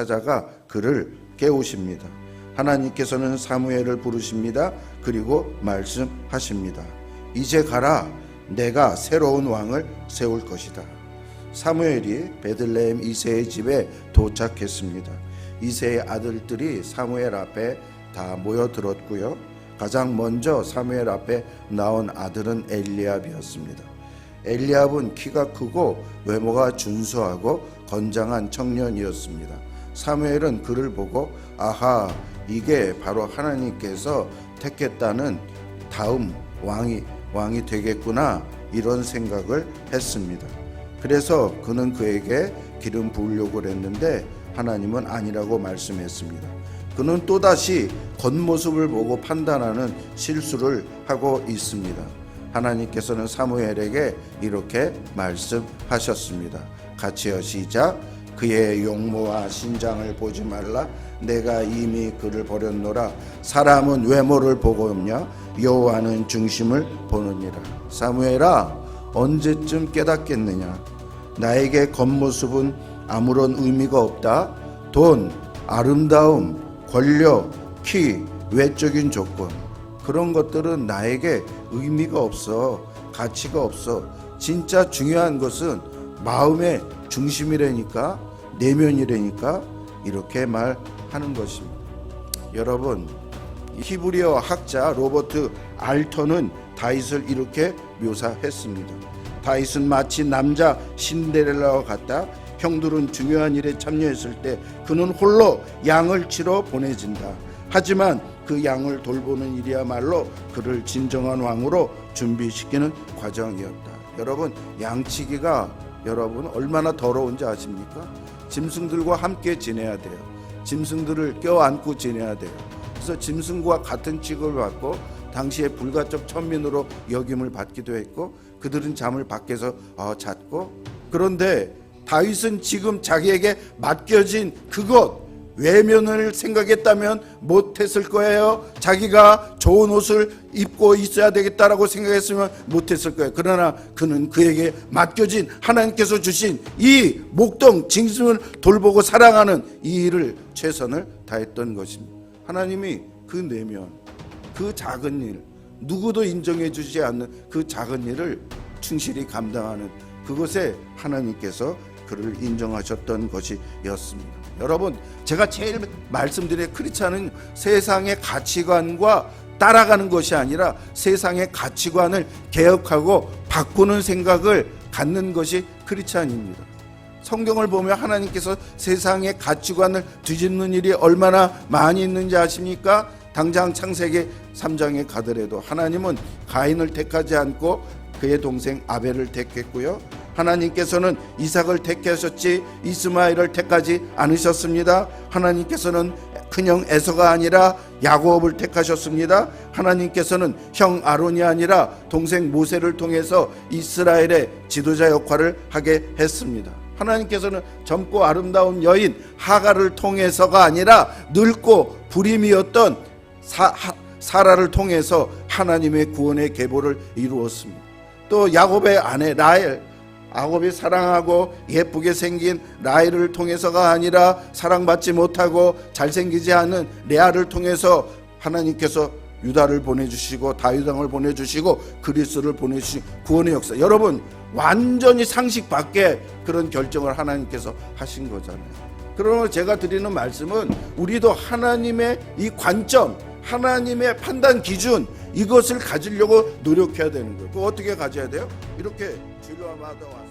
찾아가 그를 깨우십니다. 하나님께서는 사무엘을 부르십니다. 그리고 말씀하십니다. 이제 가라. 내가 새로운 왕을 세울 것이다. 사무엘이 베들레헴 이새의 집에 도착했습니다. 이새의 아들들이 사무엘 앞에 다 모여들었고요. 가장 먼저 사무엘 앞에 나온 아들은 엘리압이었습니다. 엘리압은 키가 크고 외모가 준수하고 건장한 청년이었습니다. 사무엘은 그를 보고 아하, 이게 바로 하나님께서 택했다는 다음 왕이 되겠구나, 이런 생각을 했습니다. 그래서 그는 그에게 기름 부으려고 했는데 하나님은 아니라고 말씀했습니다. 그는 또다시 겉모습을 보고 판단하는 실수를 하고 있습니다. 하나님께서는 사무엘에게 이렇게 말씀하셨습니다. 같이요, 시작. 그의 용모와 신장을 보지 말라. 내가 이미 그를 버렸노라. 사람은 외모를 보고 없냐? 여호와는 중심을 보느니라. 사무엘아, 언제쯤 깨닫겠느냐? 나에게 겉모습은 아무런 의미가 없다. 돈, 아름다움, 권력, 키, 외적인 조건, 그런 것들은 나에게 의미가 없어. 가치가 없어. 진짜 중요한 것은 마음의 중심이라니까, 내면이라니까, 이렇게 말하는 것입니다. 여러분, 히브리어 학자 로버트 알턴은 다윗을 이렇게 묘사했습니다. 다윗은 마치 남자 신데렐라와 같다. 형들은 중요한 일에 참여했을 때 그는 홀로 양을 치러 보내진다. 하지만 그 양을 돌보는 일이야말로 그를 진정한 왕으로 준비시키는 과정이었다. 여러분, 양치기가 여러분 얼마나 더러운지 아십니까? 짐승들과 함께 지내야 돼요. 짐승들을 껴안고 지내야 돼요. 그래서 짐승과 같은 취급을 받고 당시에 불가촉 천민으로 여김을 받기도 했고, 그들은 잠을 밖에서 잤고, 그런데 다윗은 지금 자기에게 맡겨진 그것, 외면을 생각했다면 못했을 거예요. 자기가 좋은 옷을 입고 있어야 되겠다라고 생각했으면 못했을 거예요. 그러나 그는 그에게 맡겨진 하나님께서 주신 이 목동 짐승을 돌보고 사랑하는 이 일을 최선을 다했던 것입니다. 하나님이 그 내면, 그 작은 일, 누구도 인정해 주지 않는 그 작은 일을 충실히 감당하는 그것에 하나님께서 그를 인정하셨던 것이었습니다. 여러분, 제가 제일 말씀드린 크리스찬은 세상의 가치관과 따라가는 것이 아니라 세상의 가치관을 개혁하고 바꾸는 생각을 갖는 것이 크리스찬입니다. 성경을 보면 하나님께서 세상의 가치관을 뒤집는 일이 얼마나 많이 있는지 아십니까? 당장 창세기 3장에 가더라도 하나님은 가인을 택하지 않고 그의 동생 아벨을 택했고요. 하나님께서는 이삭을 택하셨지 이스마엘을 택하지 않으셨습니다. 하나님께서는 큰형 에서가 아니라 야곱을 택하셨습니다. 하나님께서는 형 아론이 아니라 동생 모세를 통해서 이스라엘의 지도자 역할을 하게 했습니다. 하나님께서는 젊고 아름다운 여인 하가를 통해서가 아니라 늙고 불임이었던 사라를 통해서 하나님의 구원의 계보를 이루었습니다. 또 야곱의 아내 라헬, 야곱이 사랑하고 예쁘게 생긴 라헬을 통해서가 아니라 사랑받지 못하고 잘생기지 않은 레아를 통해서 하나님께서 유다를 보내주시고 다윗 왕을 보내주시고 그리스를 보내주신 구원의 역사. 여러분, 완전히 상식 밖에 그런 결정을 하나님께서 하신 거잖아요. 그러면 제가 드리는 말씀은 우리도 하나님의 이 관점, 하나님의 판단 기준, 이것을 가지려고 노력해야 되는 거예요. 그거 어떻게 가져야 돼요? 이렇게 주일마다 와서